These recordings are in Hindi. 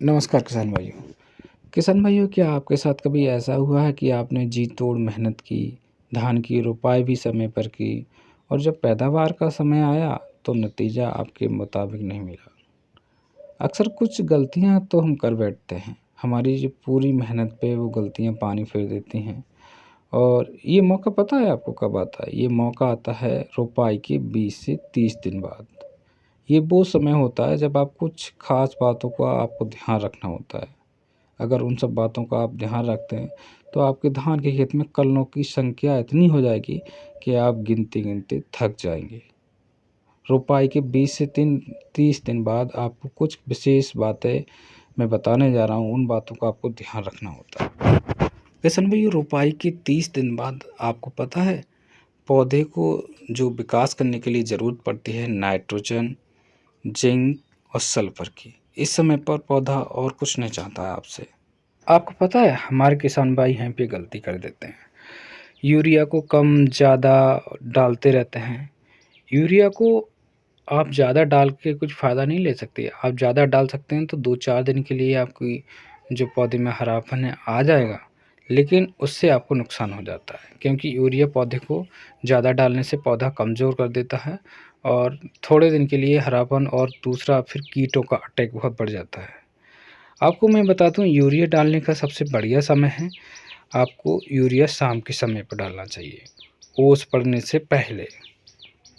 नमस्कार किसान भाइयों, क्या आपके साथ कभी ऐसा हुआ है कि आपने जी तोड़ मेहनत की, धान की रोपाई भी समय पर की और जब पैदावार का समय आया तो नतीजा आपके मुताबिक नहीं मिला। अक्सर कुछ गलतियां तो हम कर बैठते हैं, हमारी जो पूरी मेहनत पे वो गलतियां पानी फेर देती हैं। और ये मौका पता है आपको कब आता है? ये मौका आता है रोपाई के 20 से 30 दिन बाद। ये वो समय होता है जब आप कुछ खास बातों का आपको ध्यान रखना होता है। अगर उन सब बातों का आप ध्यान रखते हैं तो आपके धान के खेत में कलनों की संख्या इतनी हो जाएगी कि आप गिनते-गिनते थक जाएँगे। रोपाई के 20 से 30 दिन बाद आपको कुछ विशेष बातें मैं बताने जा रहा हूँ, उन बातों का आपको ध्यान रखना होता है। किशन भई, रोपाई के 30 दिन बाद आपको पता है, पौधे को जो विकास करने के लिए ज़रूरत पड़ती है नाइट्रोजन, जिंक और सल्फर की। इस समय पर पौधा और कुछ नहीं चाहता है आपसे। आपको पता है हमारे किसान भाई यहाँ पे गलती कर देते हैं, यूरिया को कम ज़्यादा डालते रहते हैं। यूरिया को आप ज़्यादा डाल के कुछ फ़ायदा नहीं ले सकते। आप ज़्यादा डाल सकते हैं तो 2-4 दिन के लिए आपकी जो पौधे में हरापन है आ जाएगा, लेकिन उससे आपको नुकसान हो जाता है, क्योंकि यूरिया पौधे को ज़्यादा डालने से पौधा कमज़ोर कर देता है और थोड़े दिन के लिए हरापन और दूसरा फिर कीटों का अटैक बहुत बढ़ जाता है। आपको मैं बता दूँ, यूरिया डालने का सबसे बढ़िया समय है, आपको यूरिया शाम के समय पर डालना चाहिए, ओस पड़ने से पहले।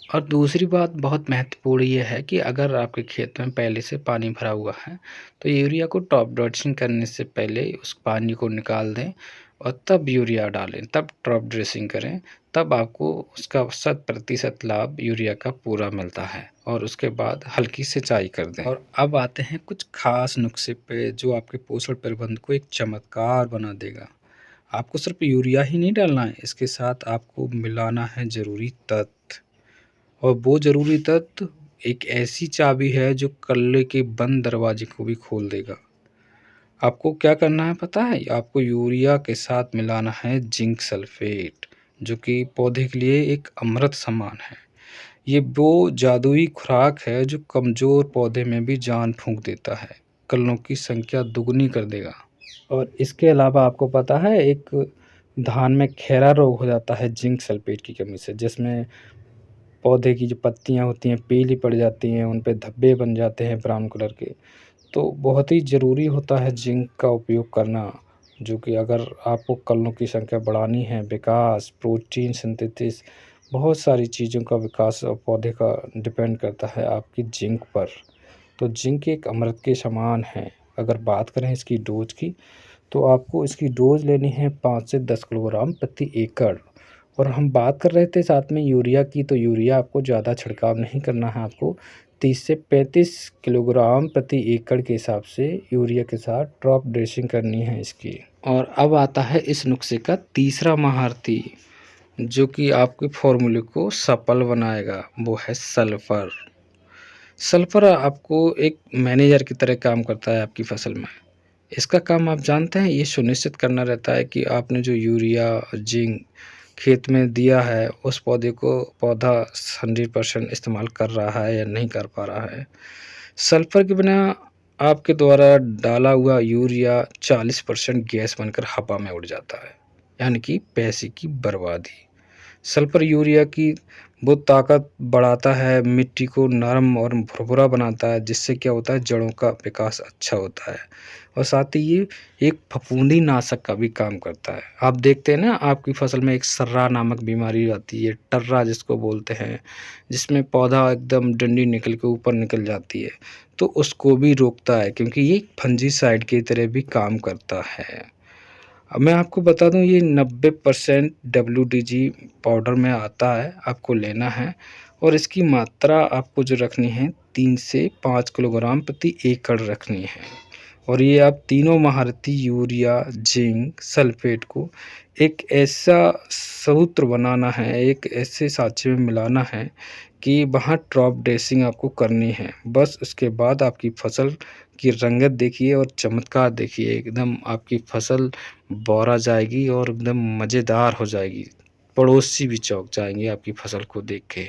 और दूसरी बात बहुत महत्वपूर्ण ये है कि अगर आपके खेत में पहले से पानी भरा हुआ है, तो यूरिया को टॉप ड्रेसिंग करने से पहले उस पानी को निकाल दें और तब यूरिया डालें, तब टॉप ड्रेसिंग करें, तब आपको उसका 100% लाभ यूरिया का पूरा मिलता है। और उसके बाद हल्की सिंचाई कर दें। और अब आते हैं कुछ खास नुस्खे पे जो आपके पोषण प्रबंध को एक चमत्कार बना देगा। आपको सिर्फ यूरिया ही नहीं डालना है, इसके साथ आपको मिलाना है ज़रूरी तत्व। और वो ज़रूरी तत्व एक ऐसी चाबी है जो कल्ले के बंद दरवाजे को भी खोल देगा। आपको क्या करना है पता है? आपको यूरिया के साथ मिलाना है जिंक सल्फेट, जो कि पौधे के लिए एक अमृत समान है। ये वो जादुई खुराक है जो कमज़ोर पौधे में भी जान फूँक देता है, कलियों की संख्या दुगनी कर देगा। और इसके अलावा आपको पता है, एक धान में खैरा रोग हो जाता है जिंक सल्फेट की कमी से, जिसमें पौधे की जो पत्तियाँ होती हैं पीली पड़ जाती हैं, उन पे धब्बे बन जाते हैं ब्राउन कलर के। तो बहुत ही ज़रूरी होता है जिंक का उपयोग करना, जो कि अगर आपको कलियों की संख्या बढ़ानी है, विकास, प्रोटीन सिंथेसिस, बहुत सारी चीज़ों का विकास पौधे का डिपेंड करता है आपकी जिंक पर। तो जिंक एक अमृत के समान है। अगर बात करें इसकी डोज़ की, तो आपको इसकी डोज़ लेनी है 5 से 10 किलोग्राम प्रति एकड़। और हम बात कर रहे थे साथ में यूरिया की, तो यूरिया आपको ज़्यादा छिड़काव नहीं करना है, आपको 30 से 35 किलोग्राम प्रति एकड़ के हिसाब से यूरिया के साथ ड्रॉप ड्रेसिंग करनी है इसकी। और अब आता है इस नुस्खे का तीसरा महारथी, जो कि आपके फॉर्मूले को सफल बनाएगा, वो है सल्फ़र। सल्फ़र आपको एक मैनेजर की तरह काम करता है आपकी फसल में। इसका काम आप जानते हैं, ये सुनिश्चित करना रहता है कि आपने जो यूरिया, जिंक खेत में दिया है, उस पौधा 100% इस्तेमाल कर रहा है या नहीं कर पा रहा है। सल्फ़र के बिना आपके द्वारा डाला हुआ यूरिया 40% गैस बनकर हवा में उड़ जाता है, यानी कि पैसे की बर्बादी। सल्फर यूरिया की वो ताकत बढ़ाता है, मिट्टी को नरम और भुरभुरा बनाता है, जिससे क्या होता है, जड़ों का विकास अच्छा होता है। और साथ ही ये एक फफूंदी नाशक का भी काम करता है। आप देखते हैं ना, आपकी फसल में एक सर्रा नामक बीमारी आती है, टर्रा जिसको बोलते हैं, जिसमें पौधा एकदम डंडी निकल के ऊपर निकल जाती है, तो उसको भी रोकता है, क्योंकि ये फंजीसाइड की तरह भी काम करता है। अब मैं आपको बता दूं, ये 90% WDG पाउडर में आता है, आपको लेना है। और इसकी मात्रा आपको जो रखनी है 3 से 5 किलोग्राम प्रति एकड़ रखनी है। और ये आप तीनों महारथी यूरिया, जिंक, सल्फेट को एक ऐसा सूत्र बनाना है, एक ऐसे साँचे में मिलाना है कि वहाँ ड्रॉप ड्रेसिंग आपको करनी है। बस उसके बाद आपकी फसल की रंगत देखिए और चमत्कार देखिए, एकदम आपकी फसल बौरा जाएगी और एकदम मज़ेदार हो जाएगी। पड़ोसी भी चौंक जाएँगे आपकी फसल को देख के।